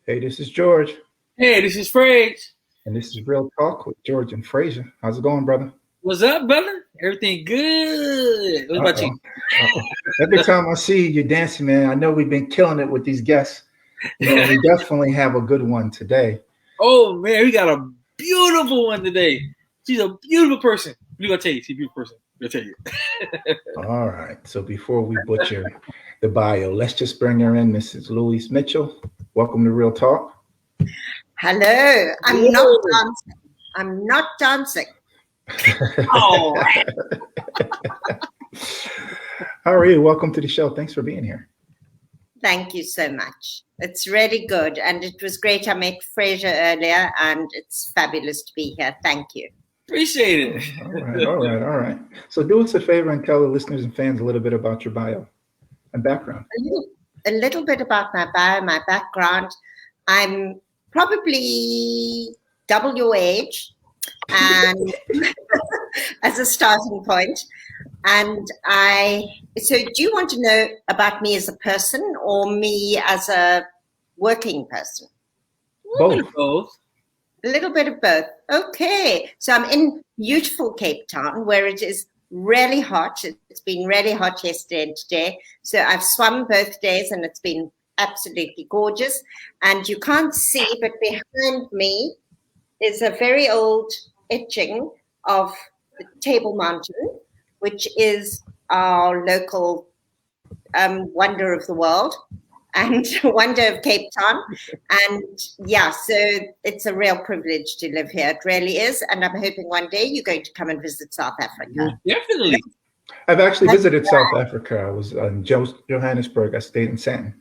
Hey, this is George, Hey, this is Fred. and this is Real Talk with George and Fraser. How's it going, brother? What's up, brother? Everything good? What about you? Uh-oh. Uh-oh. Every time I see you dancing, man, I know we've been killing it with these guests. And we definitely have a good one today. Oh man, we got a beautiful one today. She's a beautiful person. We gonna tell you, she's a beautiful person. I'm gonna tell you. All right. So before we butcher the bio, let's just bring her in, Mrs. Louise Mitchell. Welcome to Real Talk. Hello. I'm not dancing. I'm not dancing. Oh, How are you? Welcome to the show. Thanks for being here. Thank you so much. It's really good. And it was great. I met Fraser earlier, and it's fabulous to be here. Thank you. appreciate it. All right. So do us a favor and tell the listeners and fans a little bit about your bio and background. A little bit about my bio, my background. I'm probably double your age, and as a starting point. And so do you want to know about me as a person or me as a working person? Both. A little bit of both. Okay. So I'm in beautiful Cape Town where it is really hot. It's been really hot yesterday and today. So I've swum both days and it's been absolutely gorgeous. And you can't see, but behind me is a very old etching of the Table Mountain, which is our local wonder of the world and wonder of Cape Town. And yeah, so it's a real privilege to live here. It really is. And I'm hoping one day you're going to come and visit South Africa. Definitely. I've actually visited South Africa. I was in Johannesburg. I stayed in Sandton.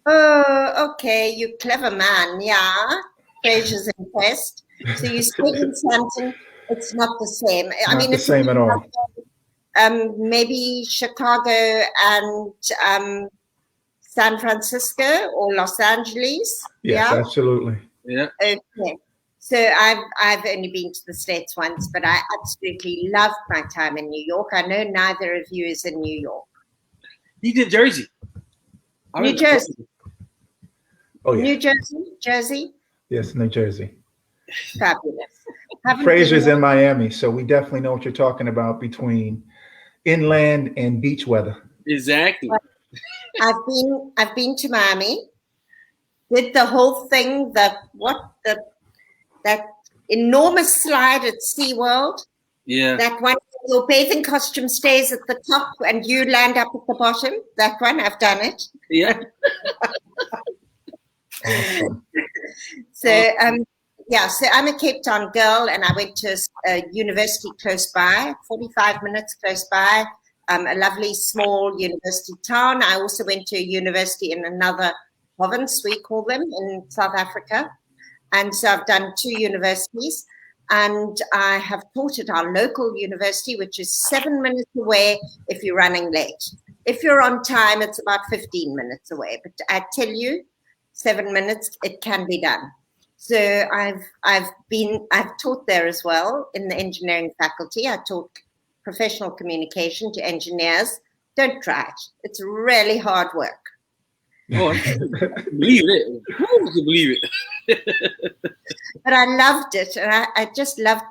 Oh, okay. You clever man. Yeah. Fraser's impressed. So you stayed in Sandton. It's not the same. I mean, it's the same at all. Maybe Chicago and San Francisco or Los Angeles. Yes, yeah? Absolutely. Yeah. Okay. So I've only been to the States once, but I absolutely loved my time in New York. I know neither of you is in New York. You did Jersey. New Jersey. Oh yeah. New Jersey. Yes, New Jersey. Fabulous. Fraser's in Miami, so we definitely know what you're talking about between inland and beach weather. Exactly. I've been to Miami. Did the whole thing. That enormous slide at SeaWorld. Yeah. That one. Your bathing costume stays at the top and you land up at the bottom. That one, I've done it. Yeah. Awesome. So so I'm a Cape Town girl, and I went to a university close by, 45 minutes close by, a lovely small university town. I also went to a university in another province, we call them, in South Africa. And so I've done 2 universities, and I have taught at our local university, which is 7 minutes away if you're running late. If you're on time, it's about 15 minutes away. But I tell you, 7 minutes, it can be done. So I've taught there as well in the engineering faculty. I taught professional communication to engineers. Don't try it. It's really hard work. Oh, I believe it. Who can believe it? But I loved it. And I just loved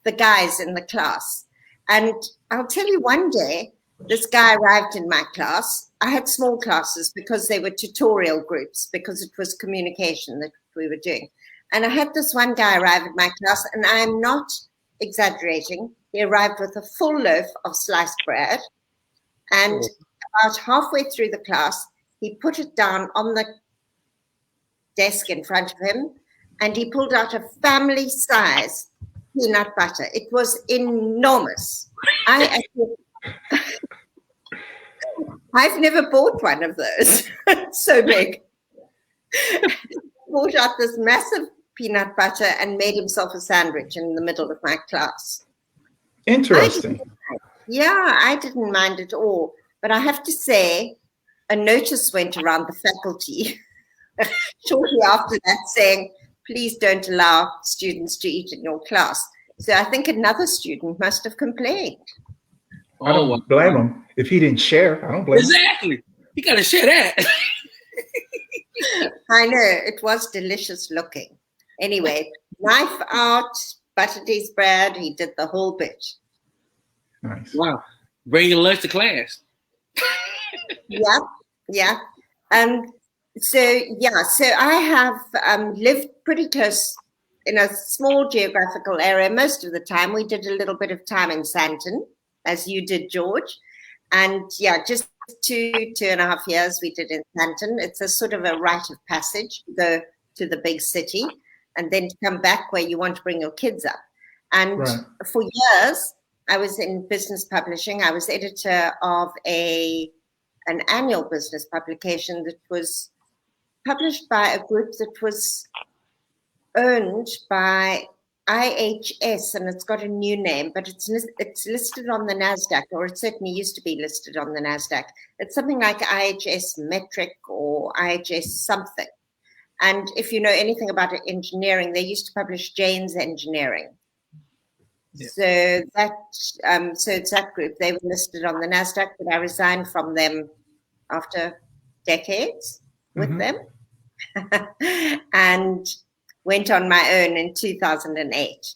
the guys in the class. And I'll tell you, one day, this guy arrived in my class. I had small classes because they were tutorial groups, because it was communication that we were doing. And I had this one guy arrive at my class, and I am not exaggerating. He arrived with a full loaf of sliced bread. And about halfway through the class, he put it down on the desk in front of him, and he pulled out a family-size peanut butter. It was enormous. I've never bought one of those. It's so big. Bought out this massive peanut butter and made himself a sandwich in the middle of my class. Interesting. I didn't mind at all. But I have to say, a notice went around the faculty shortly after that saying, please don't allow students to eat in your class. So I think another student must have complained. I don't blame him. If he didn't share, I don't blame him. Exactly. You got to share that. I know, it was delicious looking. Anyway, knife out, buttered his bread, he did the whole bit. Nice. Wow. Bringing lunch to class. Yeah, yeah. So I have lived pretty close in a small geographical area most of the time. We did a little bit of time in Santon, as you did, George. And yeah, just 2.5 years we did in Santon. It's a sort of a rite of passage to go to the big city and then to come back where you want to bring your kids up. And Right. for years, I was in business publishing. I was editor of an annual business publication that was published by a group that was owned by IHS, and it's got a new name, but it's listed on the NASDAQ, or it certainly used to be listed on the NASDAQ. It's something like IHS Metric or IHS something. And if you know anything about engineering, they used to publish Jane's Engineering. Yeah. So it's that group. They were listed on the NASDAQ, but I resigned from them after decades with them and went on my own in 2008.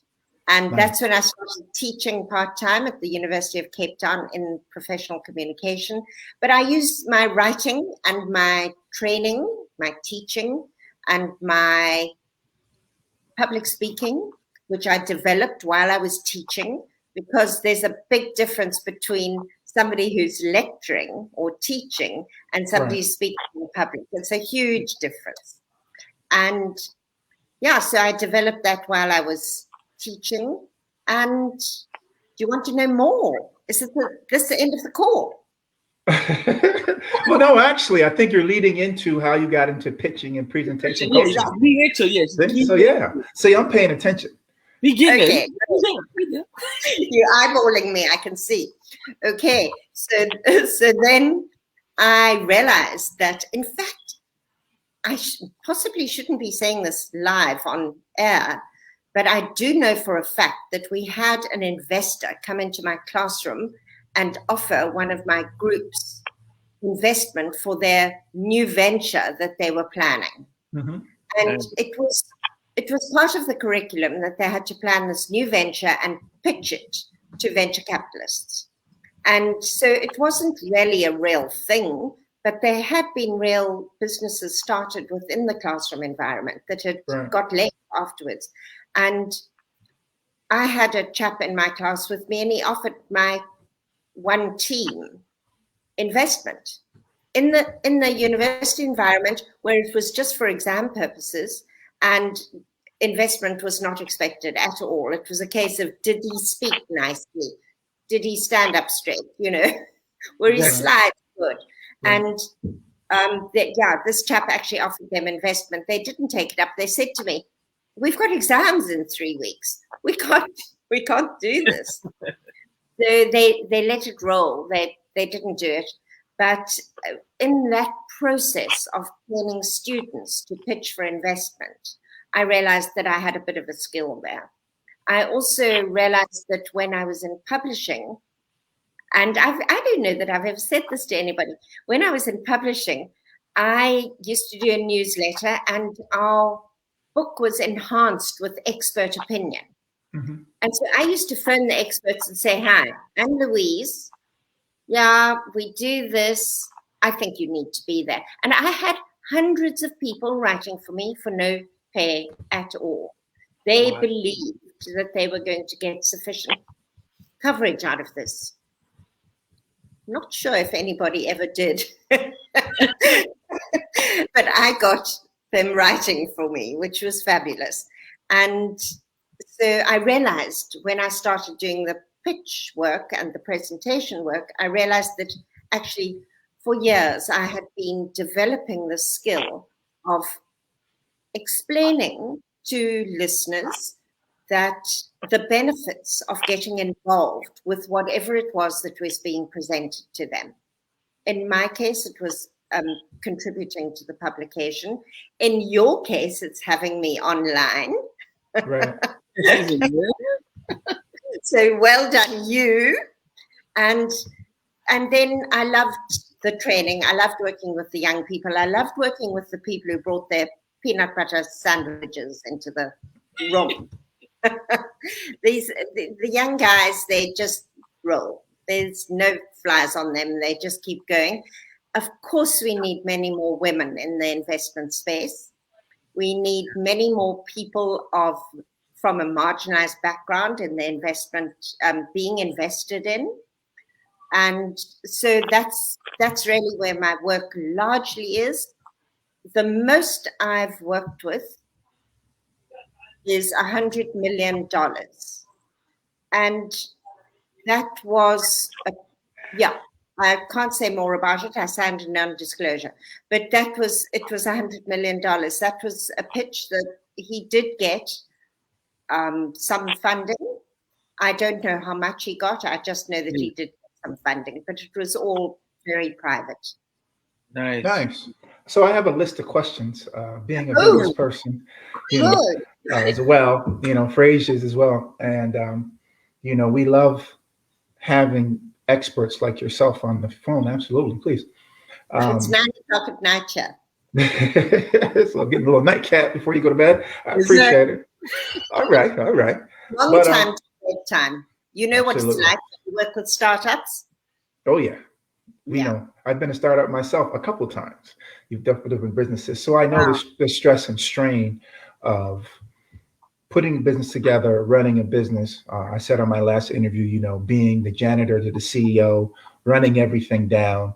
And that's when I started teaching part-time at the University of Cape Town in professional communication. But I used my writing and my training, my teaching, and my public speaking, which I developed while I was teaching, because there's a big difference between somebody who's lecturing or teaching and somebody who's speaking in public. It's a huge difference. And yeah, so I developed that while I was teaching. And do you want to know more? Is this the end of the call? Well, no, actually, I think you're leading into how you got into pitching and presentation. Yes, yes. So yeah, see, I'm paying attention. Okay. You're eyeballing me, I can see. Okay, so then I realized that, in fact, I possibly shouldn't be saying this live on air, but I do know for a fact that we had an investor come into my classroom and offer one of my groups investment for their new venture that they were planning. And it was part of the curriculum that they had to plan this new venture and pitch it to venture capitalists. And so it wasn't really a real thing, but there had been real businesses started within the classroom environment that had got left afterwards. And I had a chap in my class with me, and he offered my one team investment in the university environment, where it was just for exam purposes, and investment was not expected at all. It was a case of, did he speak nicely? Did he stand up straight? Were his slides good? And this chap actually offered them investment. They didn't take it up. They said to me, "We've got exams in 3 weeks. We can't do this." So they let it roll. They didn't do it. But in that process of training students to pitch for investment, I realized that I had a bit of a skill there. I also realized that when I was in publishing, and I don't know that I've ever said this to anybody, when I was in publishing, I used to do a newsletter, and our book was enhanced with expert opinion. And so I used to phone the experts and say, "Hi, I'm Louise. Yeah, we do this. I think you need to be there." And I had hundreds of people writing for me for no pay at all. They believed that they were going to get sufficient coverage out of this. Not sure if anybody ever did. But I got them writing for me, which was fabulous. And so I realized when I started doing the pitch work and the presentation work, I realized that actually for years I had been developing the skill of explaining to listeners that the benefits of getting involved with whatever it was that was being presented to them. In my case, it was contributing to the publication. In your case, it's having me online. Right. So well done, you. And then I loved the training. I loved working with the young people. I loved working with the people who brought their peanut butter sandwiches into the room. The young guys, they just roll. There's no flies on them. They just keep going. Of course, we need many more women in the investment space. We need many more people from a marginalized background in the investment, being invested in. And so that's really where my work largely is. The most I've worked with is $100 million. And that was, I can't say more about it. I signed a non-disclosure, but it was $100 million. That was a pitch that he did get some funding. I don't know how much he got. I just know that he did get some funding, but it was all very private. Nice. So I have a list of questions. Being a business person, as well, phrases as well, and we love having experts like yourself on the phone. Absolutely, please. It's 9 o'clock at night here. So getting a little nightcap before you go to bed. I appreciate it. All right. Long time to bedtime. You know absolutely. What it's like when you work with startups? Oh, yeah. I've been a startup myself a couple of times. You've done different businesses. So I know the stress and strain of putting a business together, running a business. I said on my last interview, being the janitor to the CEO, running everything down,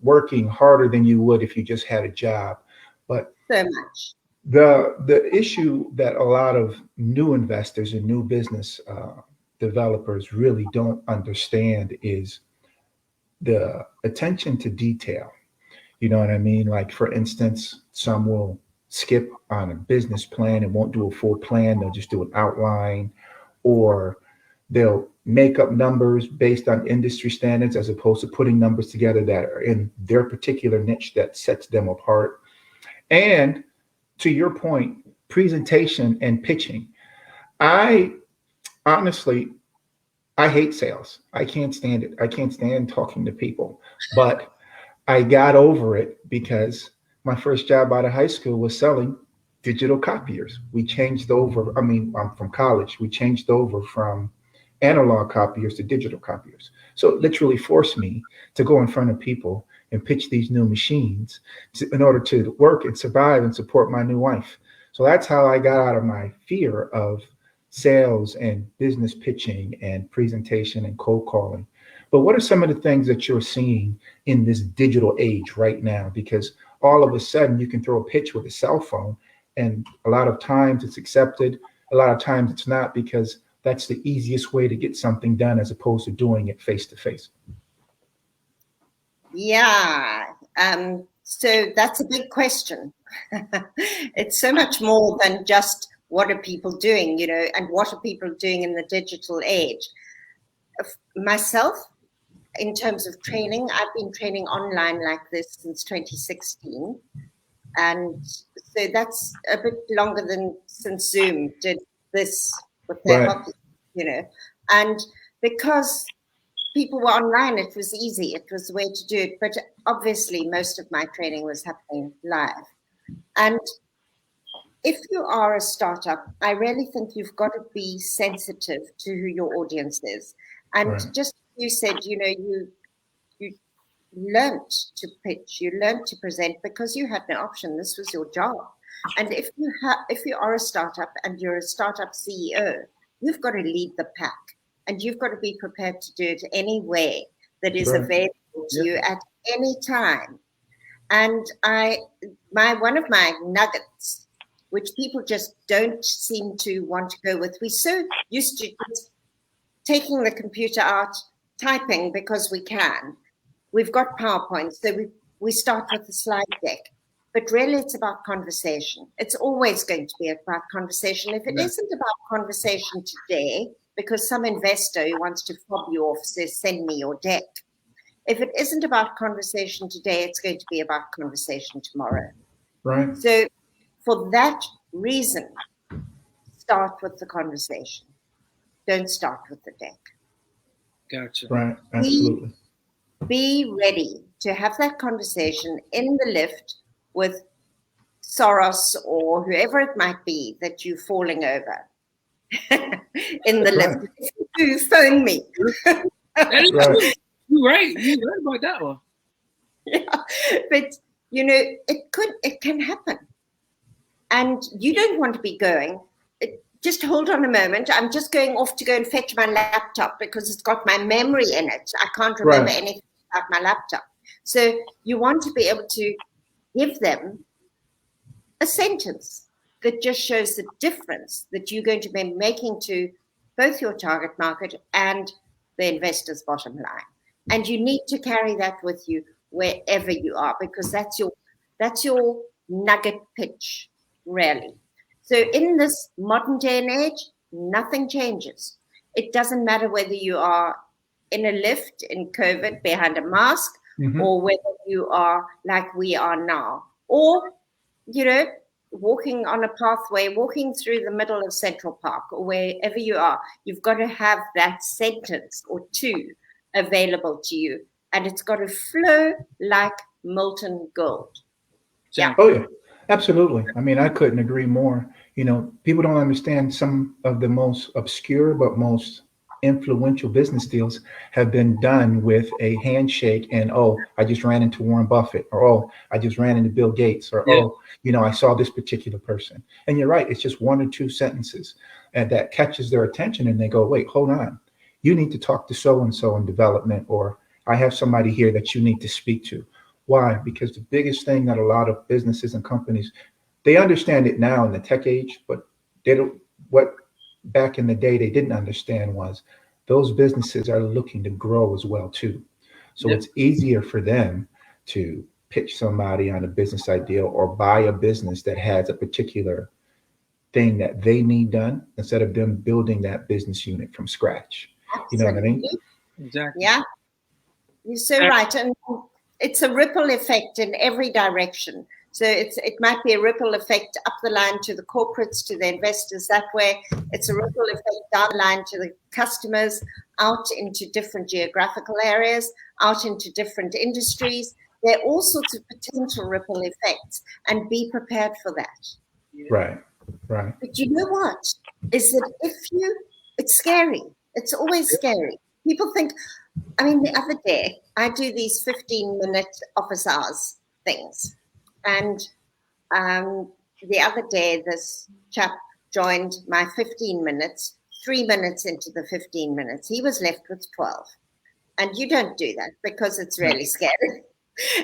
working harder than you would if you just had a job. But so much. The issue that a lot of new investors and new business developers really don't understand is the attention to detail. You know what I mean? Like, for instance, some will skip on a business plan and won't do a full plan. They'll just do an outline, or they'll make up numbers based on industry standards as opposed to putting numbers together that are in their particular niche that sets them apart. And to your point, presentation and pitching. I honestly hate sales. I can't stand it. I can't stand talking to people. But I got over it because my first job out of high school was selling digital copiers. We changed over, I'm from college. We changed over from analog copiers to digital copiers. So it literally forced me to go in front of people and pitch these new machines in order to work and survive and support my new wife. So that's how I got out of my fear of sales and business pitching and presentation and cold calling. But what are some of the things that you're seeing in this digital age right now? Because all of a sudden you can throw a pitch with a cell phone, and a lot of times it's accepted. A lot of times it's not, because that's the easiest way to get something done as opposed to doing it face to face. Yeah. So that's a big question. It's so much more than just what are people doing, and what are people doing in the digital age. Myself, in terms of training, I've been training online like this since 2016. And so that's a bit longer than since Zoom did this with their hockey, And because people were online, it was easy. It was the way to do it. But obviously, most of my training was happening live. And if you are a startup, I really think you've got to be sensitive to who your audience is. And just you said, you learned to pitch, you learned to present because you had no option. This was your job. And if you are a startup and you're a startup CEO, you've got to lead the pack, and you've got to be prepared to do it any way that is available to you at any time. And one of my nuggets, which people just don't seem to want to go with, we're so used to just taking the computer out, typing because we can. We've got PowerPoint, so we start with the slide deck. But really, it's about conversation. It's always going to be about conversation. If it isn't about conversation today, because some investor who wants to fob you off says, send me your deck. If it isn't about conversation today, it's going to be about conversation tomorrow. Right. So for that reason, start with the conversation. Don't start with the deck. Gotcha. Right. Absolutely. Be ready to have that conversation in the lift with Soros or whoever it might be that you're falling over in the lift. Right. If you do, phone me. That is Right. true. You're right. You're right about that one. Yeah. But it can happen. And you don't want to be going. Just hold on a moment. I'm just going off to go and fetch my laptop because it's got my memory in it. I can't remember anything about my laptop. So you want to be able to give them a sentence that just shows the difference that you're going to be making to both your target market and the investor's bottom line. And you need to carry that with you wherever you are, because that's your nugget pitch, really. So in this modern day and age, nothing changes. It doesn't matter whether you are in a lift in COVID behind a mask, or whether you are like we are now, or, walking on a pathway, walking through the middle of Central Park, or wherever you are. You've got to have that sentence or two available to you, and it's got to flow like molten gold. Yeah. Oh, yeah. Absolutely. I mean, I couldn't agree more. People don't understand some of the most obscure but most influential business deals have been done with a handshake and, oh, I just ran into Warren Buffett, or, oh, I just ran into Bill Gates, or, oh, I saw this particular person. And you're right. It's just one or two sentences and that catches their attention, and they go, wait, hold on. You need to talk to so-and-so in development, or I have somebody here that you need to speak to. Why? Because the biggest thing that a lot of businesses and companies, they understand it now in the tech age, but what back in the day they didn't understand was those businesses are looking to grow as well too. So it's easier for them to pitch somebody on a business idea or buy a business that has a particular thing that they need done, instead of them building that business unit from scratch. You know what I mean? Exactly. Yeah, you're so right. And it's a ripple effect in every direction. So it might be a ripple effect up the line to the corporates, to the investors that way. It's a ripple effect down the line to the customers, out into different geographical areas, out into different industries. There are all sorts of potential ripple effects, and be prepared for that. Right, right. But you know what? Is that it's scary. It's always scary. People think, the other day, I do these 15-minute office hours things. And the other day, this chap joined my 15 minutes, 3 minutes into the 15 minutes. He was left with 12. And you don't do that because it's really scary.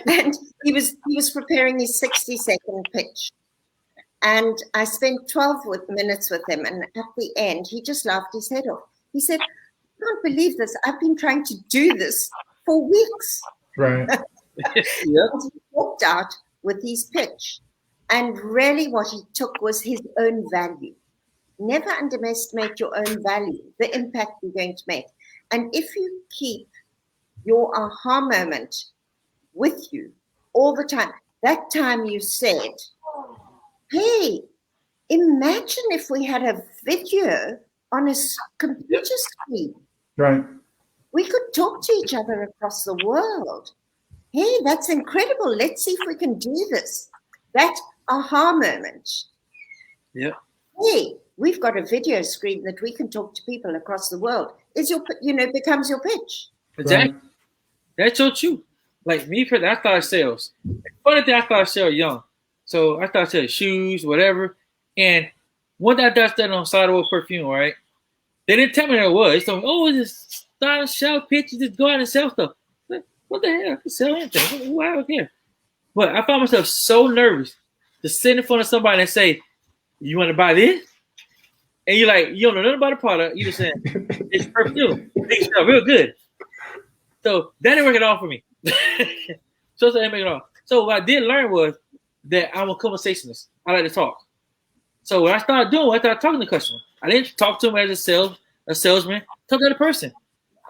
And he was preparing his 60-second pitch. And I spent 12 minutes with him. And at the end, he just laughed his head off. He said, I can't believe this. I've been trying to do this for weeks. Right. He walked out with his pitch. And really what he took was his own value. Never underestimate your own value, the impact you're going to make. And if you keep your aha moment with you all the time, that time you said, hey, imagine if we had a video on a computer screen. Right. We could talk to each other across the world. Hey, that's incredible. Let's see if we can do this. That aha moment. Yeah. Hey, we've got a video screen that we can talk to people across the world. Becomes your pitch. Exactly. Right. That's so true. Like me, I started sales. Funny thing, I started sales young. So I started selling shoes, whatever. And one day I started selling on Sidewalk perfume, right? They didn't tell me what it was. They told me, oh, just start sell pitches, just go out and sell stuff. Like, what the hell? I can sell anything. Why don't care? But I found myself so nervous to sit in front of somebody and say, you want to buy this? And you're like, you don't know nothing about the product. You're just saying, it's perfume. It smells real good. So that didn't work at all for me. So that didn't make it all. So what I did learn was that I'm a conversationalist. I like to talk. So what I started doing, I started talking to the customer. I didn't talk to him as a salesman. Talk to the person.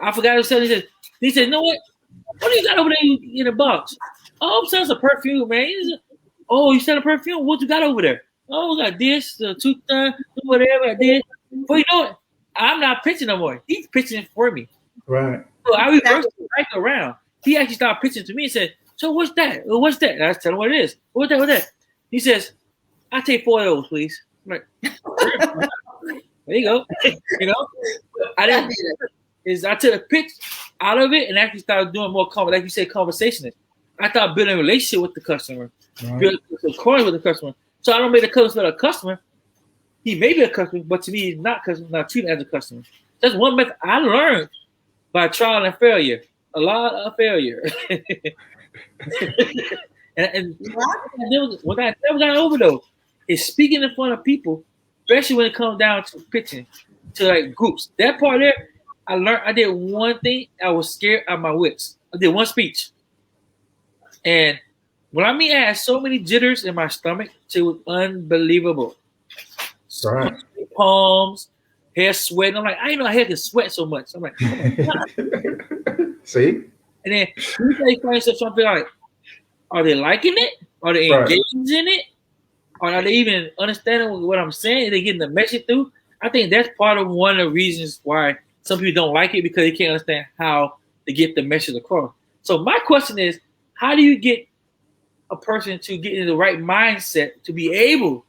I forgot to sell. He said, you know what? What do you got over there in the box? Oh, I'm selling some perfume, man. Oh, you selling perfume? What you got over there? Oh, I got this, the toothbrush, whatever I did. But you know what? I'm not pitching no more. He's pitching for me. Right. So I reversed it back around. he actually started pitching to me and said, "So what's that? What's that?" And I tell him what it is. What's that? What's that? He says, "I'll take 4 of those, please." I'm like, there you go. You know, I didn't. I took a pitch out of it and actually started doing more, like you said, conversationist. I started building a relationship with the customer, building a core with the customer. So I don't make the customer a customer. He may be a customer, but to me, he's not treated as a customer. That's one method I learned by trial and failure. A lot of failure. and what I never got over though is speaking in front of people, especially when it comes down to pitching to like groups. That part there, I learned. I did one thing. I was scared out of my wits. I did one speech, and when I mean I had so many jitters in my stomach, it was unbelievable. Right. Palms, hair sweating. I'm like, I didn't know hair could sweat so much. I'm like, see? And then you say something like, are they liking it? Are they engaged in it? Or are they even understanding what I'm saying? Are they getting the message through? I think that's part of one of the reasons why some people don't like it, because they can't understand how to get the message across. So my question is, how do you get a person to get in the right mindset to be able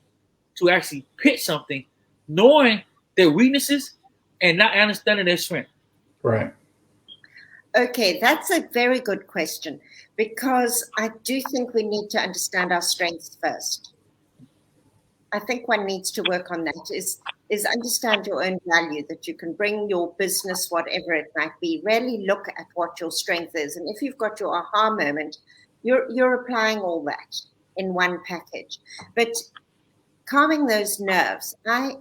to actually pitch something, knowing their weaknesses and not understanding their strength? Right. Okay, that's a very good question, because I do think we need to understand our strengths first. I think one needs to work on that, is understand your own value, that you can bring your business, whatever it might be, really look at what your strength is. And if you've got your aha moment, you're applying all that in one package. But calming those nerves, I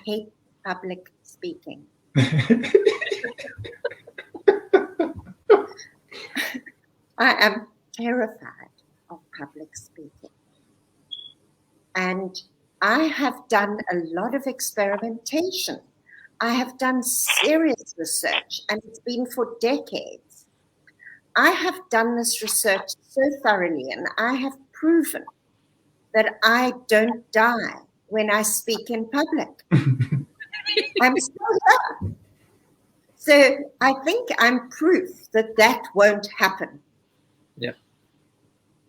hate public speaking. I am terrified of public speaking. And I have done a lot of experimentation. I have done serious research, and it's been for decades. I have done this research so thoroughly, and I have proven that I don't die when I speak in public. I'm still here. So I think I'm proof that that won't happen. Yeah.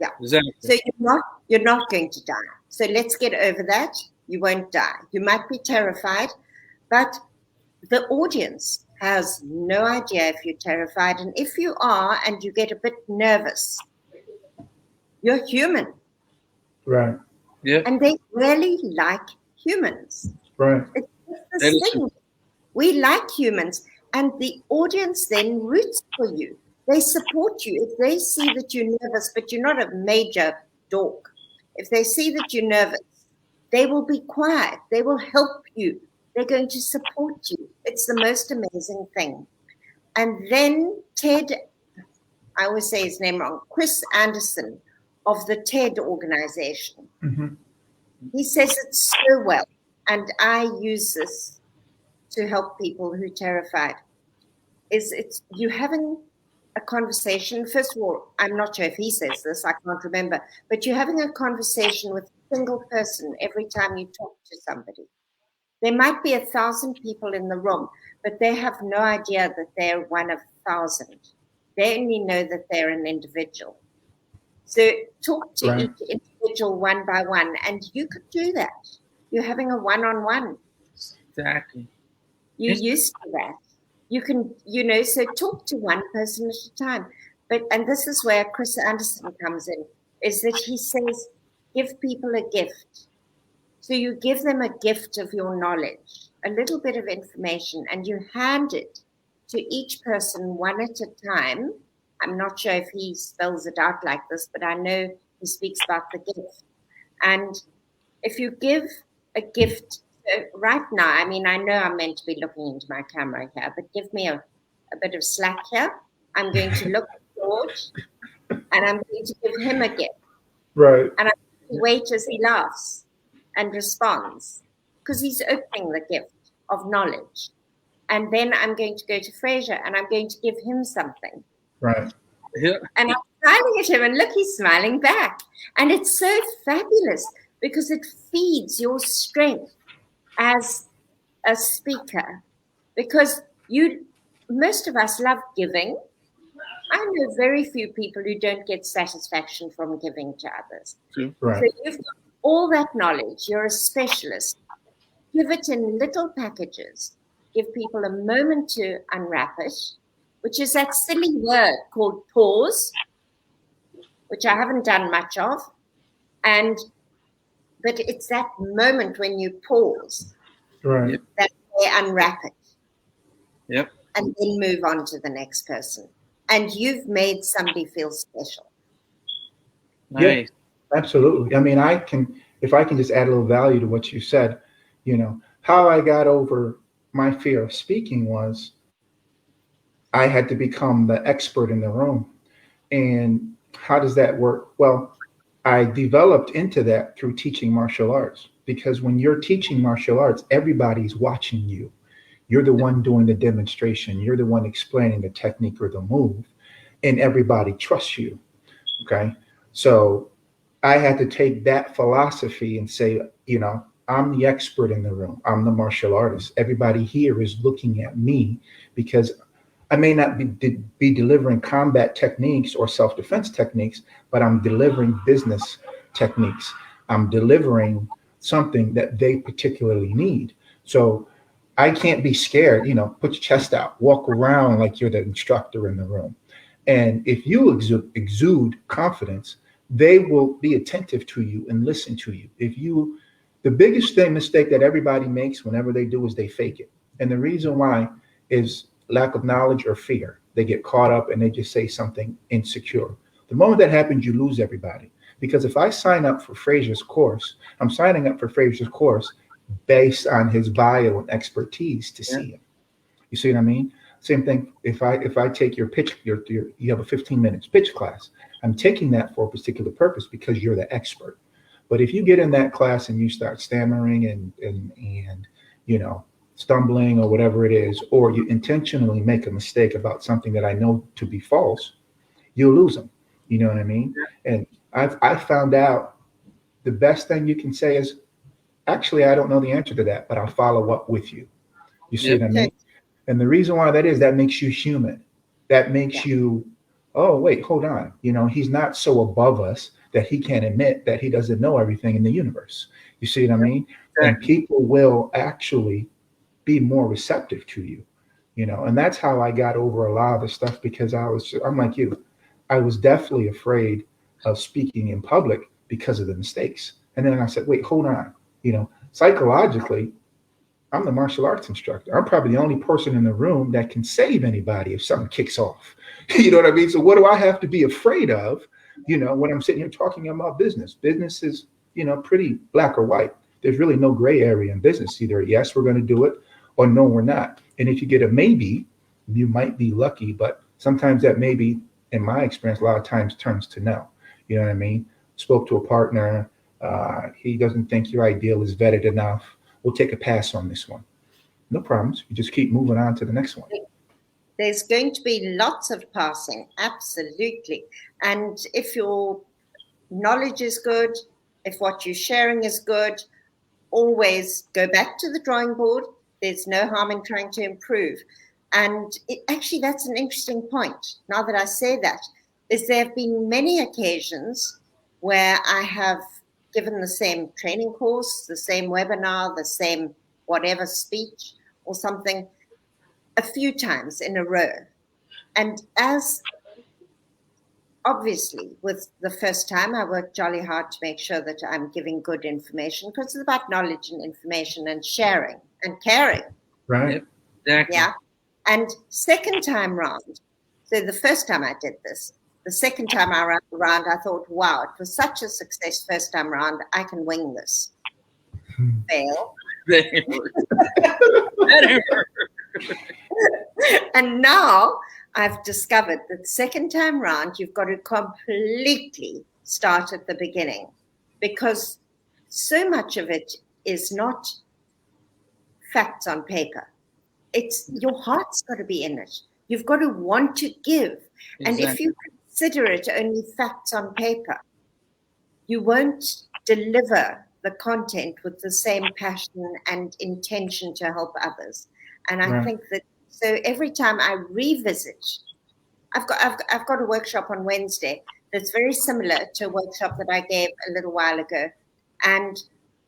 Yeah. Exactly. So you're not going to die. So let's get over that. You won't die. You might be terrified, but the audience has no idea if you're terrified. And if you are and you get a bit nervous, you're human. Right. Yeah. And they really like humans. Right. It's this thing. We like humans. And the audience then roots for you. They support you. If they see that you're nervous, but you're not a major dork, if they see that you're nervous, they will be quiet. They will help you. They're going to support you. It's the most amazing thing. And then Ted, I always say his name wrong, Chris Anderson of the TED organization. Mm-hmm. He says it so well. And I use this to help people who are terrified. It's you having a conversation. First of all, I'm not sure if he says this, I can't remember, but you're having a conversation with a single person every time you talk to somebody. There might be 1,000 people in the room, but they have no idea that they're one of 1,000. They only know that they're an individual. So talk to each individual one by one, and you could do that. You're having a one-on-one. Exactly. You're used to that. You can, so talk to one person at a time. And this is where Chris Anderson comes in, is that he says, give people a gift. So you give them a gift of your knowledge, a little bit of information, and you hand it to each person one at a time. I'm not sure if he spells it out like this, but I know he speaks about the gift. And if you give a gift, right now, I mean, I know I'm meant to be looking into my camera here, but give me a bit of slack here. I'm going to look at George, and I'm going to give him a gift. Right. And I'm going to wait as he laughs and responds, because he's opening the gift of knowledge. And then I'm going to go to Fraser, and I'm going to give him something. Right. Yeah. And I'm smiling at him, and look, he's smiling back. And it's so fabulous, because it feeds your strength as a speaker, because most of us love giving. I know very few people who don't get satisfaction from giving to others. True. Right. So you've got all that knowledge. You're a specialist. Give it in little packages. Give people a moment to unwrap it, which is that silly word called pause, which I haven't done much of. But it's that moment when you pause Right. Yep. that they unwrap it. Yep. And then move on to the next person. And you've made somebody feel special. Nice. Yeah, absolutely. I mean, if I can just add a little value to what you said, how I got over my fear of speaking was I had to become the expert in the room. And how does that work? Well, I developed into that through teaching martial arts, because when you're teaching martial arts, everybody's watching you. You're the one doing the demonstration. You're the one explaining the technique or the move, and everybody trusts you. Okay. So I had to take that philosophy and say, I'm the expert in the room. I'm the martial artist. Everybody here is looking at me because I may not be delivering combat techniques or self-defense techniques, but I'm delivering business techniques. I'm delivering something that they particularly need. So I can't be scared, put your chest out, walk around like you're the instructor in the room. And if you exude confidence, they will be attentive to you and listen to you. The biggest mistake that everybody makes whenever they do is they fake it. And the reason why is lack of knowledge or fear. They get caught up and they just say something insecure. The moment that happens, you lose everybody. Because if I sign up for Fraser's course, I'm signing up for Fraser's course based on his bio and expertise to see him. You see what I mean? Same thing. If I take your pitch, you have a 15 minutes pitch class. I'm taking that for a particular purpose because you're the expert. But if you get in that class and you start stammering and stumbling or whatever it is, or you intentionally make a mistake about something that I know to be false, you'll lose them. You know what I mean? And I found out the best thing you can say is, actually, I don't know the answer to that, but I'll follow up with you. You see what I mean? And the reason why that is, that makes you human. That makes you, oh, wait, hold on. He's not so above us that he can't admit that he doesn't know everything in the universe. You see what I mean? Exactly. And people will actually be more receptive to you, and that's how I got over a lot of the stuff, because I'm like you. I was definitely afraid of speaking in public because of the mistakes. And then I said, wait, hold on. Psychologically, I'm the martial arts instructor. I'm probably the only person in the room that can save anybody if something kicks off. You know what I mean? So what do I have to be afraid of, when I'm sitting here talking about business? Business is, pretty black or white. There's really no gray area in business. Either yes, we're going to do it, or no, we're not. And if you get a maybe, you might be lucky, but sometimes that maybe, in my experience, a lot of times turns to no. You know what I mean? Spoke to a partner. He doesn't think your ideal is vetted enough. We'll take a pass on this one. No problems. You just keep moving on to the next one. There's going to be lots of passing, absolutely. And if your knowledge is good, if what you're sharing is good, always go back to the drawing board. There's no harm in trying to improve. And actually, that's an interesting point. Now that I say that, there have been many occasions where I have given the same training course, the same webinar, the same whatever speech or something a few times in a row. And as obviously with the first time, I worked jolly hard to make sure that I'm giving good information, because it's about knowledge and information and sharing and caring. Right. Exactly. Yeah. And second time round, so the first time I did this, the second time around, I thought, wow, it was such a success first time around, I can wing this. Fail. And now I've discovered that second time round, you've got to completely start at the beginning, because so much of it is not facts on paper. It's your heart's got to be in it. You've got to want to give. Exactly. And if you consider it only facts on paper, you won't deliver the content with the same passion and intention to help others. And I think that So every time I revisit, I've got a workshop on Wednesday that's very similar to a workshop that I gave a little while ago. And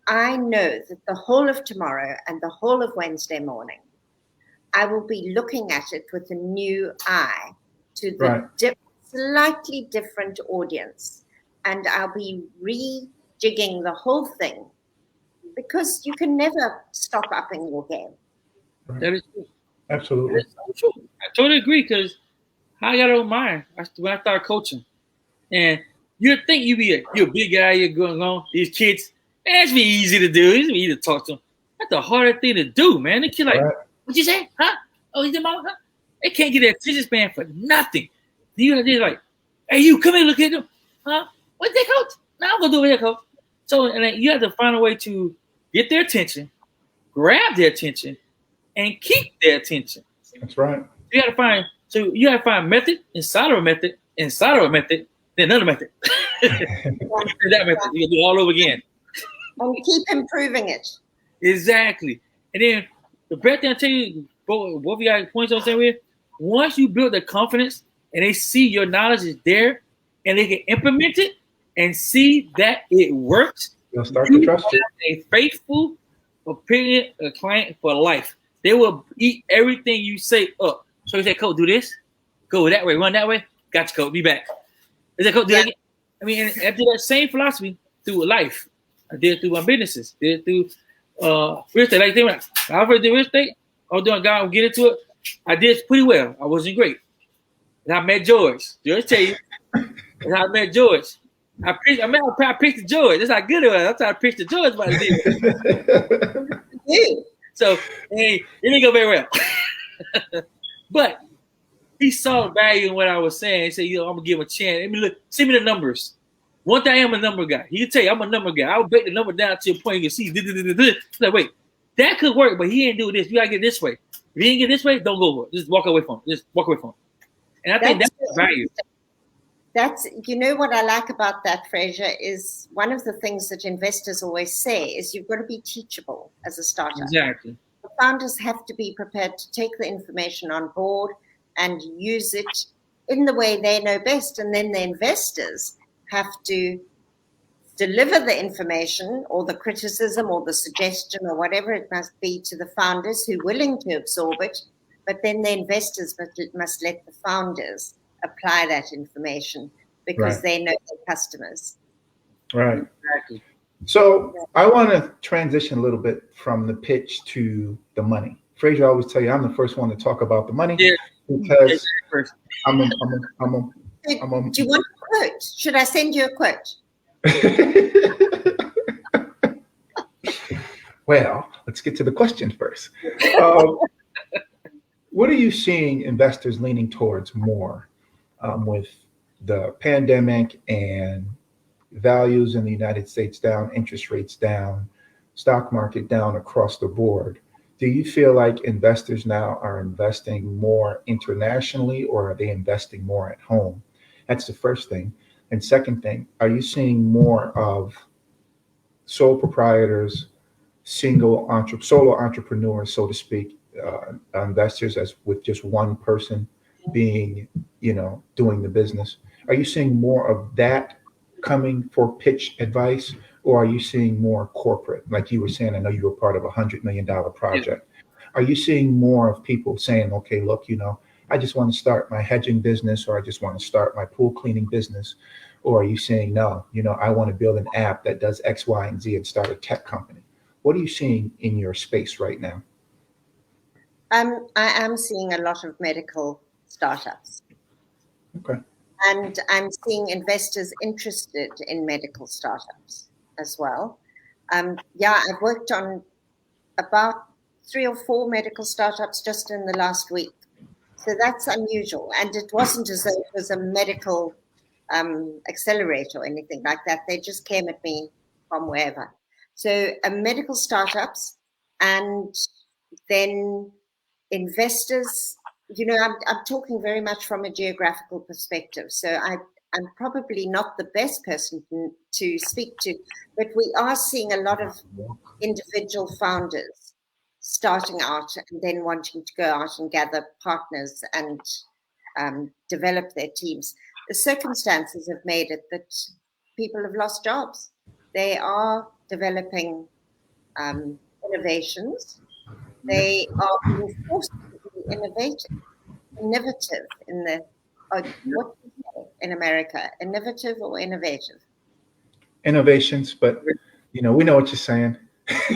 I know that the whole of tomorrow and the whole of Wednesday morning, I will be looking at it with a new eye to the slightly different audience. And I'll be rejigging the whole thing, because you can never stop upping your game. Right. That is true. Absolutely. That is so true. I totally agree, because I got on mine when I started coaching. And you'd think you're a big guy, you're going on, these kids, man, it's be easy to do. It's be easy to talk to them. That's the hardest thing to do, man. The kid like, what you say? Huh? Oh, he's the mom, huh? They can't get their attention span for nothing. They're like, hey, you come here, look at them. Huh? What's that, coach? No, I'm gonna do it here, coach. So, and then you have to find a way to get their attention, grab their attention, and keep their attention. That's right. You gotta find method inside of a method, then another method. That method, you gotta do it all over again. And keep improving it. Exactly. And then the best thing I tell you, both of you guys points on saying, once you build the confidence and they see your knowledge is there and they can implement it and see that it works, they'll start to trust you. A faithful opinion, a client for life. They will eat everything you say up. So you say, coach, do this, go that way, run that way. Got you, coach. Be back. Is that coach? Do that again? I mean, and I did that same philosophy through life. I did it through my businesses. Did it through real estate. Like when I first did real estate, I was doing God, get into it. I did pretty well. I wasn't great. And I met George. George tell you. And I met George. I preached to George. That's how good it was. I'm trying to preach to George about it. So, hey, it didn't go very well. But he saw the value in what I was saying. He said, I'm going to give him a chance. Let me look. Send me the numbers. One thing, I am a number guy. He can tell you I'm a number guy. I will break the number down to a point you can see. Like, wait, that could work, but he ain't do this. You got to get this way. If he ain't get this way, don't go for it. Just walk away from it. And I think that's value. That's, what I like about that, Fraser, is one of the things that investors always say is you've got to be teachable as a startup. Exactly. The founders have to be prepared to take the information on board and use it in the way they know best. And then the investors have to deliver the information or the criticism or the suggestion or whatever it must be to the founders who are willing to absorb it. But then the investors must let the founders apply that information because they know their customers. Right. Exactly. So I want to transition a little bit from the pitch to the money. Fraser, I always tell you I'm the first one to talk about the money because I'm a do you want a quote? Should I send you a quote? Well, let's get to the question first. What are you seeing investors leaning towards more with the pandemic and values in the United States down, interest rates down, stock market down across the board? Do you feel like investors now are investing more internationally, or are they investing more at home? That's the first thing. And second thing, are you seeing more of sole proprietors, solo entrepreneurs, so to speak, investors as with just one person being, doing the business? Are you seeing more of that coming for pitch advice, or are you seeing more corporate? Like you were saying, I know you were part of $100 million project. Are you seeing more of people saying, okay, look, I just want to start my hedging business, or I just want to start my pool cleaning business? Or are you saying, no, I want to build an app that does X, Y, and Z and start a tech company? What are you seeing in your space right now? I am seeing a lot of medical startups. Okay. And I'm seeing investors interested in medical startups as well. I've worked on about 3 or 4 medical startups just in the last week. So that's unusual. And it wasn't as though it was a medical accelerator or anything like that. They just came at me from wherever. So medical startups, and then investors, I'm talking very much from a geographical perspective. So I'm probably not the best person to speak to, but we are seeing a lot of individual founders starting out and then wanting to go out and gather partners and develop their teams. The circumstances have made it that people have lost jobs. They are developing innovations. They are being forced to be innovative in the, what do you say in America? Innovative or innovative? Innovations, but we know what you're saying. I'll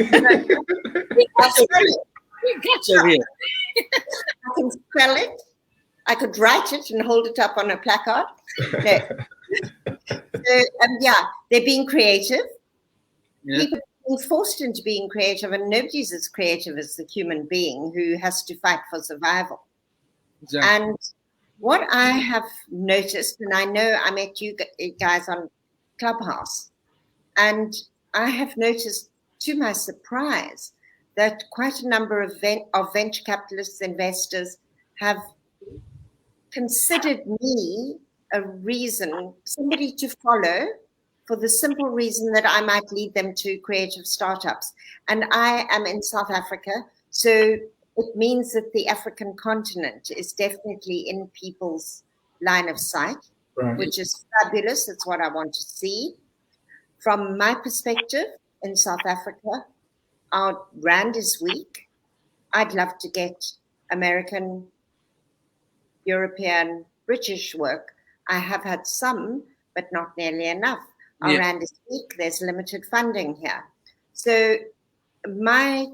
spell it. We got you over here. I can spell it. I could write it and hold it up on a placard. No. So, yeah, they're being creative. Yeah. People are being forced into being creative, and nobody's as creative as the human being who has to fight for survival. Exactly. And what I have noticed, and I know I met you guys on Clubhouse, and I have noticed, to my surprise, that quite a number of venture capitalists, investors have considered me a reason, somebody to follow, for the simple reason that I might lead them to creative startups. And I am in South Africa, so it means that the African continent is definitely in people's line of sight, Right. which is fabulous. It's what I want to see. From my perspective in South Africa, our rand is weak. I'd love to get American, European, British work. I have had some, but not nearly enough. Our rand is weak. There's limited funding here. So my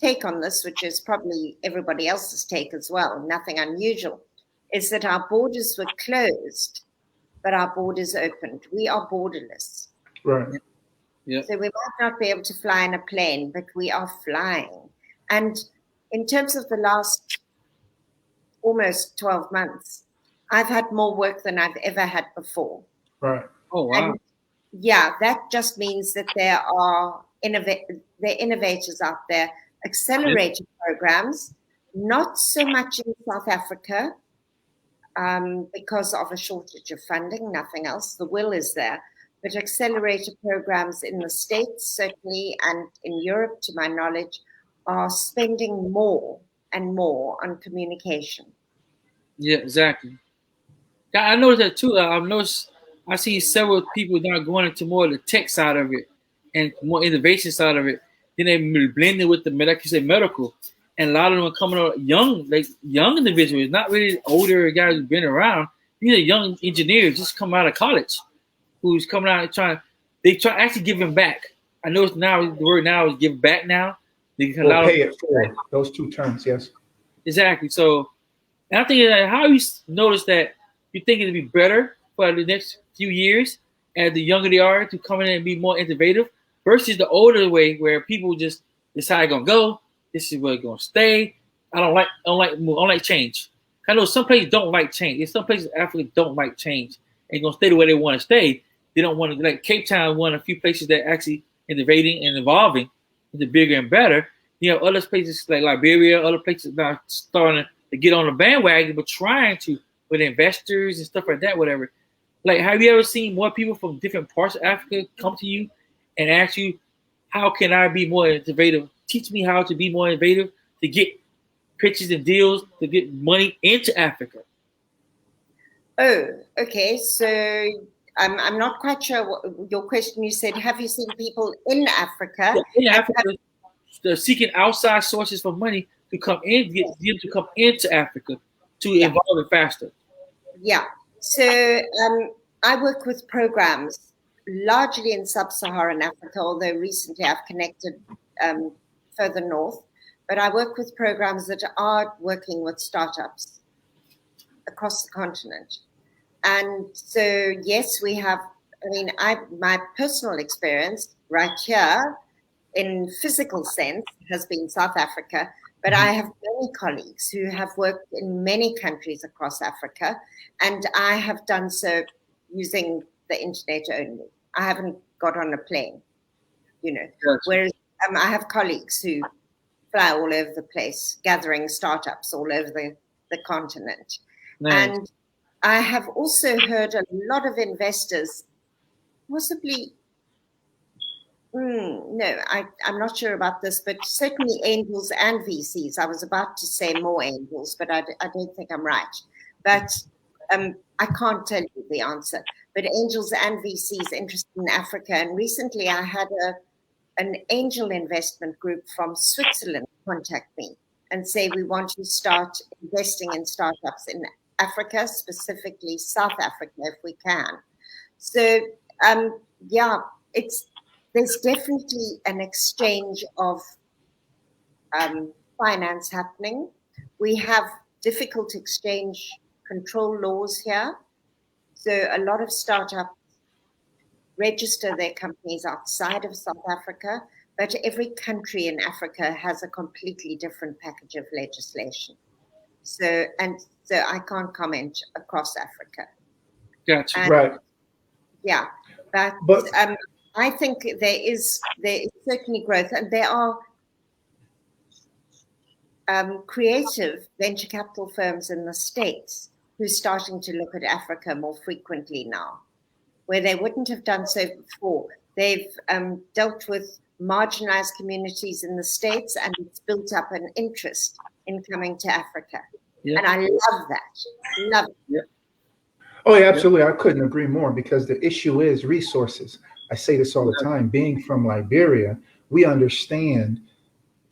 take on this, which is probably everybody else's take as well, nothing unusual, is that our borders were closed, but our borders opened. We are borderless. Right. Yeah. So we might not be able to fly in a plane, but we are flying. And in terms of the last almost 12 months, I've had more work than I've ever had before. Right. Oh, wow. And yeah, that just means that there are innovators out there, accelerator programs, not so much in South Africa because of a shortage of funding, nothing else. The will is there. But accelerator programs in the States, certainly, and in Europe, to my knowledge, are spending more and more on communication. Yeah, exactly. I noticed that too. I've noticed, I see several people now going into more of the tech side of it and more innovation side of it. Then they blend it with the medical, and a lot of them are coming out young, like young individuals, not really older guys who've been around. These are young engineers just come out of college, who's coming out and try actually giving back. I know now the word now is give back now. Or pay it forward. Those two terms, yes. Exactly. So, and I think how you notice that you think it'd be better for the next few years as the younger they are to come in and be more innovative versus the older way where people just decide gonna go. This is where it's gonna stay. I don't like change. I know some places don't like change. There's some places Africa don't like change and gonna stay the way they want to stay. They don't want to, like Cape Town, one of a few places that actually innovating and evolving into bigger and better. You know, other places like Liberia, other places now starting to get on the bandwagon, but trying to with investors and stuff like that, whatever. Like, have you ever seen more people from different parts of Africa come to you and ask you, how can I be more innovative? Teach me how to be more innovative to get pitches and deals, to get money into Africa. Oh, okay. So I'm not quite sure what your question. You said, have you seen people in Africa? In Africa, they're seeking outside sources for money to come in, get them to come into Africa to evolve it faster. Yeah. So I work with programs largely in sub-Saharan Africa, although recently I've connected further north. But I work with programs that are working with startups across the continent. And so, yes, we have, my personal experience right here in physical sense has been South Africa, but I have many colleagues who have worked in many countries across Africa, and I have done so using the internet only. I haven't got on a plane, whereas I have colleagues who fly all over the place, gathering startups all over the continent. Nice. And I have also heard a lot of investors, possibly No, I'm not sure about this, but certainly angels and VCs. I was about to say more angels, but I don't think I'm right. But I can't tell you the answer. But angels and VCs interested in Africa. And recently I had an angel investment group from Switzerland contact me and say, we want to start investing in startups in Africa, specifically South Africa, if we can. So, yeah, there's definitely an exchange of finance happening. We have difficult exchange control laws here. So a lot of startups register their companies outside of South Africa, but every country in Africa has a completely different package of legislation. So I can't comment across Africa. Gotcha. And, Right. yeah, but I think there is certainly growth, and there are creative venture capital firms in the States who are starting to look at Africa more frequently now, where they wouldn't have done so before. They've dealt with marginalized communities in the States, and it's built up an interest in coming to Africa. Yeah. And I love that. Love it. Yeah. Oh, yeah, absolutely. I couldn't agree more, because the issue is resources. I say this all the time. Being from Liberia, we understand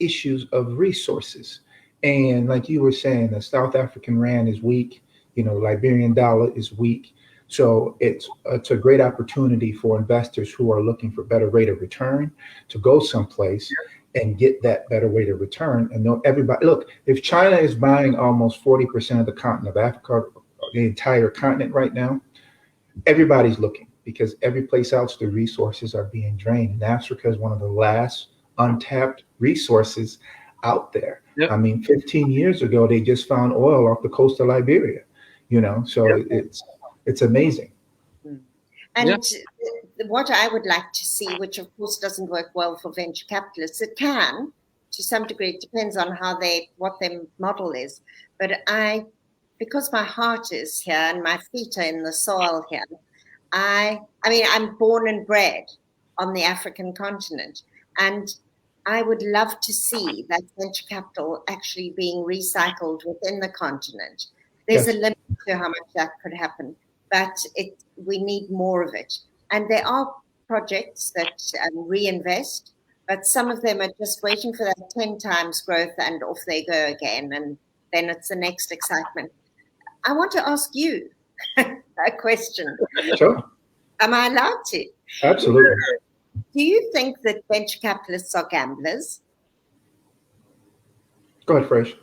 issues of resources. And like you were saying, the South African rand is weak. Liberian dollar is weak. So it's a great opportunity for investors who are looking for better rate of return to go someplace and get that better rate of return. And know everybody, look, if China is buying almost 40% of the continent of Africa, the entire continent right now, everybody's looking, because every place else the resources are being drained. And Africa is one of the last untapped resources out there. Yep. I mean, 15 years ago, they just found oil off the coast of Liberia, so Yep. it's amazing. And what I would like to see, which of course doesn't work well for venture capitalists, it can to some degree. It depends on what their model is. But because my heart is here and my feet are in the soil here, I mean, I'm born and bred on the African continent, and I would love to see that venture capital actually being recycled within the continent. There's a limit to how much that could happen, but we need more of it. And there are projects that reinvest, but some of them are just waiting for that 10 times growth, and off they go again, and then it's the next excitement. I want to ask you a question. Sure. Am I allowed to? Absolutely. Do you think that venture capitalists are gamblers? Go ahead, Fresh.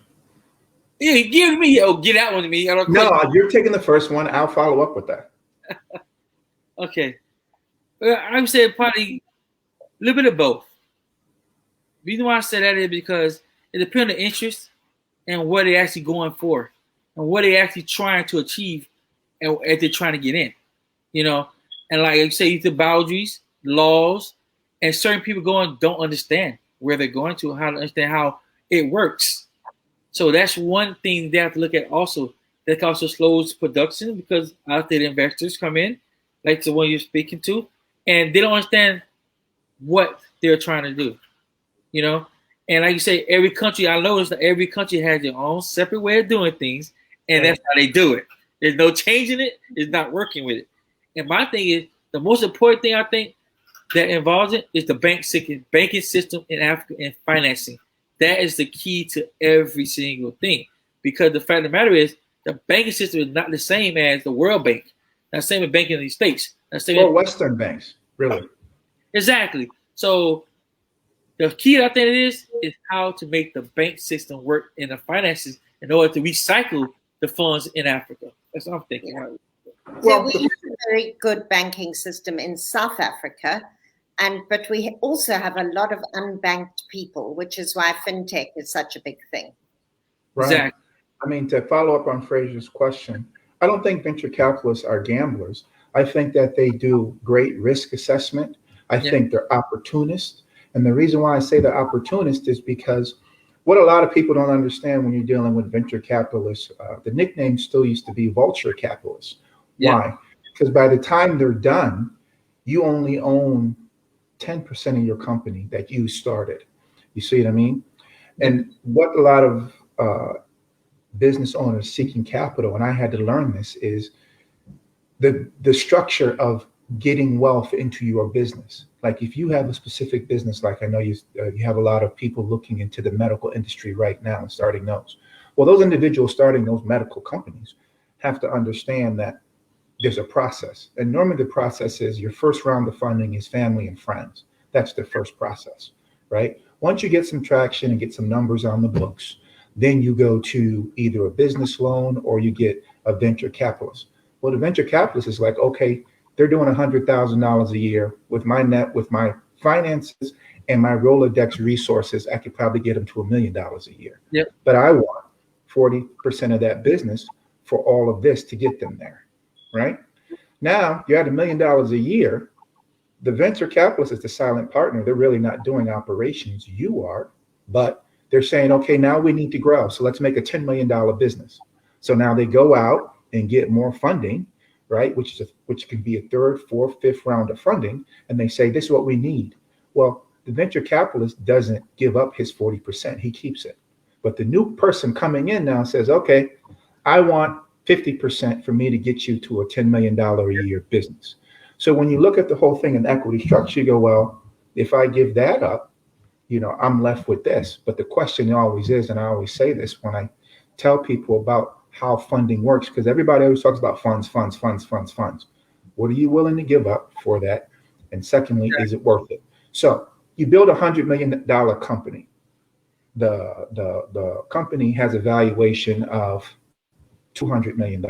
Yeah, give me. Oh, get that one to me. No, you're taking the first one. I'll follow up with that. Okay. I would say probably a little bit of both. The reason why I say that is because it depends on the interest and what they're actually going for and what they're actually trying to achieve and as they're trying to get in. And like you say, the boundaries, laws, and certain people don't understand where they're going to, how to understand how it works. So that's one thing they have to look at also. That also slows production, because out there the investors come in, like the one you're speaking to, and they don't understand what they're trying to do. And like you say, every country, I noticed that every country has their own separate way of doing things, and that's how they do it. There's no changing it. It's not working with it. And my thing is, the most important thing I think that involves it is the banking system in Africa and financing. That is the key to every single thing. Because the fact of the matter is, the banking system is not the same as the World Bank. Not the same as banking in the States. Or Western banks, really. Exactly. So the key I think it is how to make the bank system work in the finances in order to recycle the funds in Africa. That's what I'm thinking. Yeah. So we have a very good banking system in South Africa, but we also have a lot of unbanked people, which is why fintech is such a big thing. Right. Exactly. I mean, to follow up on Fraser's question, I don't think venture capitalists are gamblers. I think that they do great risk assessment. I think they're opportunists. And the reason why I say they're opportunists is because what a lot of people don't understand when you're dealing with venture capitalists, the nickname still used to be vulture capitalists. Why? Because by the time they're done, you only own 10% of your company that you started. You see what I mean? And what a lot of business owners seeking capital, and I had to learn this, is the structure of getting wealth into your business. Like if you have a specific business, like I know you have a lot of people looking into the medical industry right now and starting those. Well, those individuals starting those medical companies have to understand that there's a process. And normally the process is your first round of funding is family and friends. That's the first process, right? Once you get some traction and get some numbers on the books, then you go to either a business loan or you get a venture capitalist. Well, the venture capitalist is like, okay, they're doing $100,000 a year with my finances and my Rolodex resources. I could probably get them to $1 million a year. Yep. But I want 40% of that business for all of this to get them there, right? Now you're at $1 million a year. The venture capitalist is the silent partner. They're really not doing operations. You are, but they're saying, okay, now we need to grow. So let's make a $10 million business. So now they go out and get more funding, right? Which can be a third, fourth, fifth round of funding. And they say, this is what we need. Well, the venture capitalist doesn't give up his 40%. He keeps it. But the new person coming in now says, okay, I want 50% for me to get you to a $10 million a year business. So when you look at the whole thing in equity structure, you go, well, if I give that up, I'm left with this. But the question always is, and I always say this when I tell people about how funding works, because everybody always talks about funds. What are you willing to give up for that? And secondly, is it worth it? So you build a $100 million company. The company has a valuation of $200 million.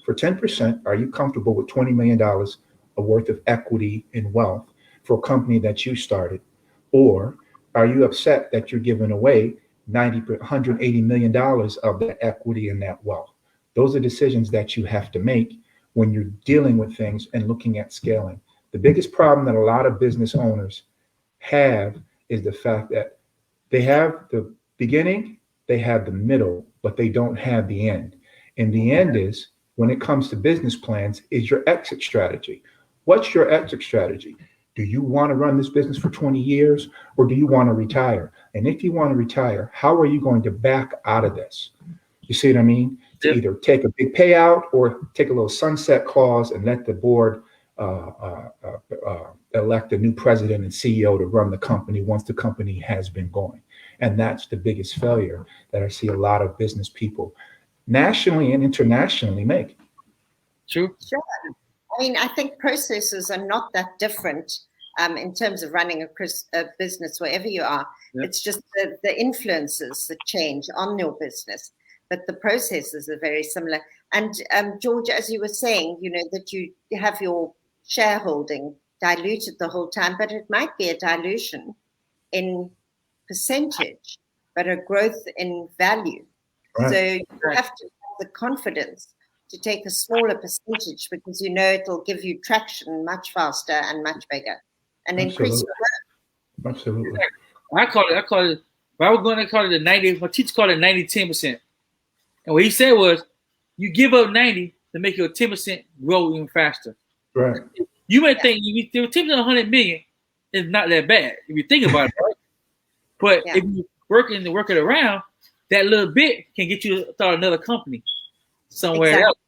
For 10%, are you comfortable with $20 million worth of equity and wealth for a company that you started? Or are you upset that you're giving away $180 million of that equity and that wealth? Those are decisions that you have to make when you're dealing with things and looking at scaling. The biggest problem that a lot of business owners have is the fact that they have the beginning, they have the middle, but they don't have the end. And the end is, when it comes to business plans, is your exit strategy. What's your exit strategy? Do you want to run this business for 20 years or do you want to retire? And if you want to retire, how are you going to back out of this? You see what I mean? To either take a big payout or take a little sunset clause and let the board elect a new president and CEO to run the company once the company has been going. And that's the biggest failure that I see a lot of business people nationally and internationally make. True. Sure. I mean, I think processes are not that different in terms of running a business wherever you are. Yep. It's just the influences that change on your business, but the processes are very similar. And George, as you were saying, that you have your shareholding diluted the whole time, but it might be a dilution in percentage, but a growth in value. Right. So you have to have the confidence to take a smaller percentage because it'll give you traction much faster and much bigger and increase your growth. Absolutely. I call it, if I was going to call it 90, my teacher called it 90-10%. And what he said was, you give up 90 to make your 10% grow even faster. Right. You might think if you 10% 100 million is not that bad if you think about it, right? But if you work it around, that little bit can get you to start another company somewhere else.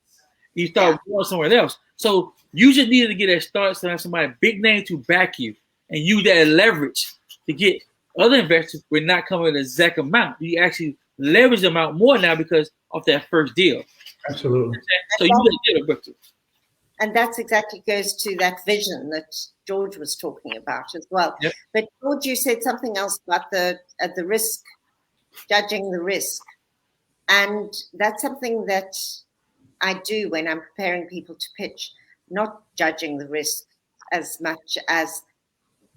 You start going somewhere else. So you just needed to get that start so have somebody big name to back you and use that leverage to get other investors with not coming with the exact amount. You actually leverage them out more now because of that first deal. Absolutely. So you get a book. And that's exactly goes to that vision that George was talking about as well. Yep. But George, you said something else about the risk, judging the risk. And that's something that I do when I'm preparing people to pitch, not judging the risk as much as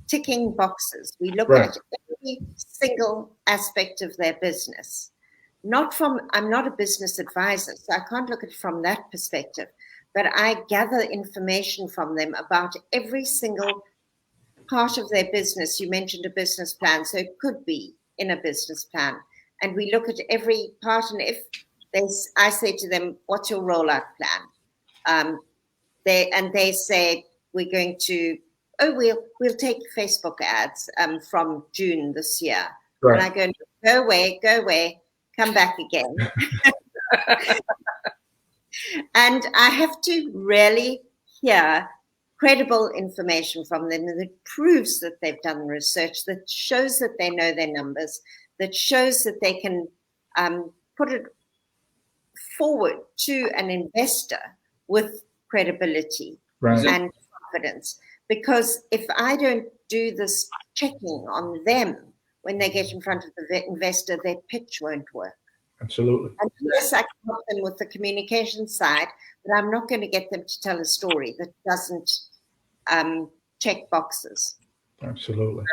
ticking boxes. We look at every single aspect of their business. I'm not a business advisor, so I can't look at it from that perspective, but I gather information from them about every single part of their business. You mentioned a business plan, so it could be in a business plan. And we look at every part, and if I say to them, what's your rollout plan? They say, we're going to oh, we'll take Facebook ads from June this year. Right. And I go away, come back again. And I have to really hear credible information from them that proves that they've done research, that shows that they know their numbers, that shows that they can put it forward to an investor with credibility and confidence. Because if I don't do this checking on them when they get in front of the investor, their pitch won't work. Absolutely. And yes, I can help them with the communication side, but I'm not going to get them to tell a story that doesn't check boxes. Absolutely.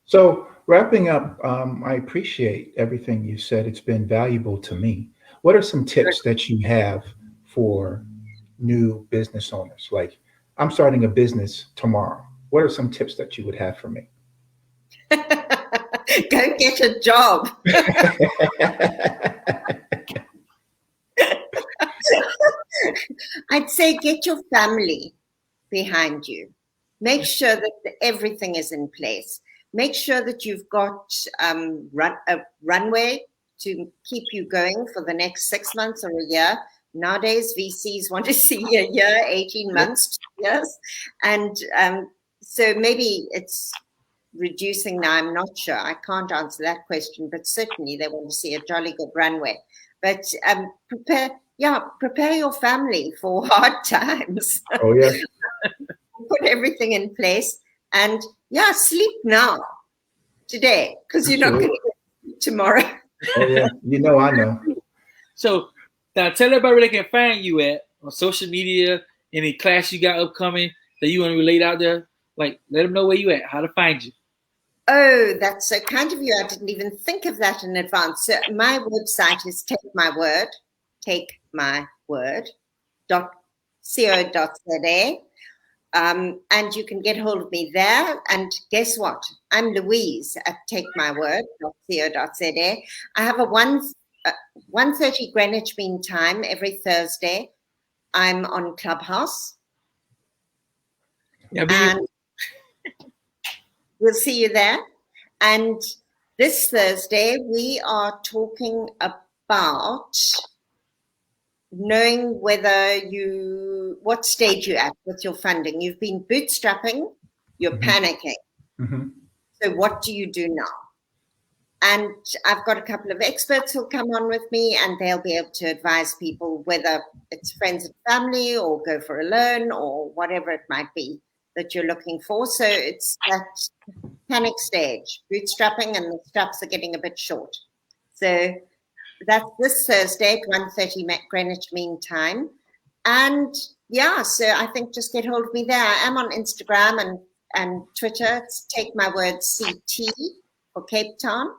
So wrapping up, I appreciate everything you said. It's been valuable to me. What are some tips that you have for new business owners? Like, I'm starting a business tomorrow. What are some tips that you would have for me? Go get a job. I'd say get your family behind you. Make sure that everything is in place. Make sure that you've got a runway to keep you going for the next 6 months or a year. Nowadays, VCs want to see a year, 18 months, 2 years. And so maybe it's reducing now. I'm not sure. I can't answer that question, but certainly they want to see a jolly good runway. But prepare your family for hard times. Oh, yeah. Put everything in place and sleep now, today, because you're not going to get tomorrow. Oh, yeah. I know. So now tell everybody where they can find you at on social media, any class you got upcoming that you want to relate out there. Like, let them know where you at, how to find you. Oh, that's so kind of you. I didn't even think of that in advance. So my website is takemyword.co.za. And you can get hold of me there. And guess what? I'm Louise at takemyword.co.za. I have a 1:30 Greenwich Mean Time every Thursday. I'm on Clubhouse. Yeah, and we'll see you there. And this Thursday, we are talking about knowing what stage you're at with your funding. You've been bootstrapping, you're panicking. Mm-hmm. So what do you do now? And I've got a couple of experts who'll come on with me, and they'll be able to advise people whether it's friends and family or go for a loan or whatever it might be that you're looking for. So it's that panic stage, bootstrapping, and the straps are getting a bit short. So that's this Thursday at 1:30 Greenwich Mean Time. And so I think just get hold of me there. I am on Instagram and Twitter. It's Take My Word CT for Cape Town.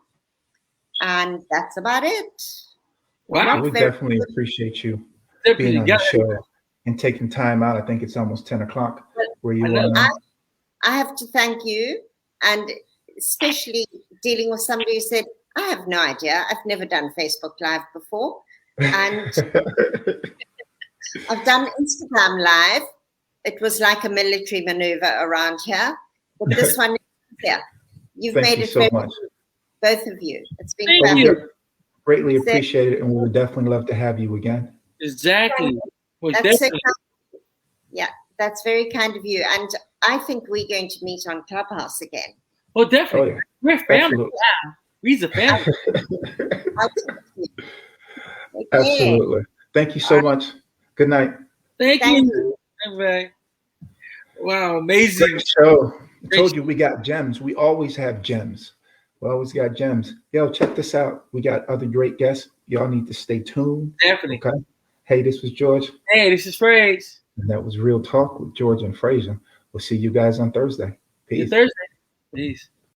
And that's about it. Wow. We definitely appreciate you being on the show and taking time out. I think it's almost 10 o'clock where you are now. I have to thank you, and especially dealing with somebody who said, I have no idea. I've never done Facebook Live before. And I've done Instagram Live. It was like a military maneuver around here. But this one is here. You've made it so much. Both of you. It's been fabulous. Greatly appreciate it, and we would definitely love to have you again. Exactly. That's very kind of you. And I think we're going to meet on Clubhouse again. Oh, definitely. Oh, yeah. We're family. Yeah. We're a family. Absolutely. Thank you so much. Good night. Thank you. Bye. Wow, amazing. Great show. I told you we got gems. We always have gems. We always got gems. Yo, check this out. We got other great guests. Y'all need to stay tuned. Definitely. Okay. Hey, this was George. Hey, this is Fraser. And that was Real Talk with George and Fraser. We'll see you guys on Thursday. Peace. Thursday. Peace.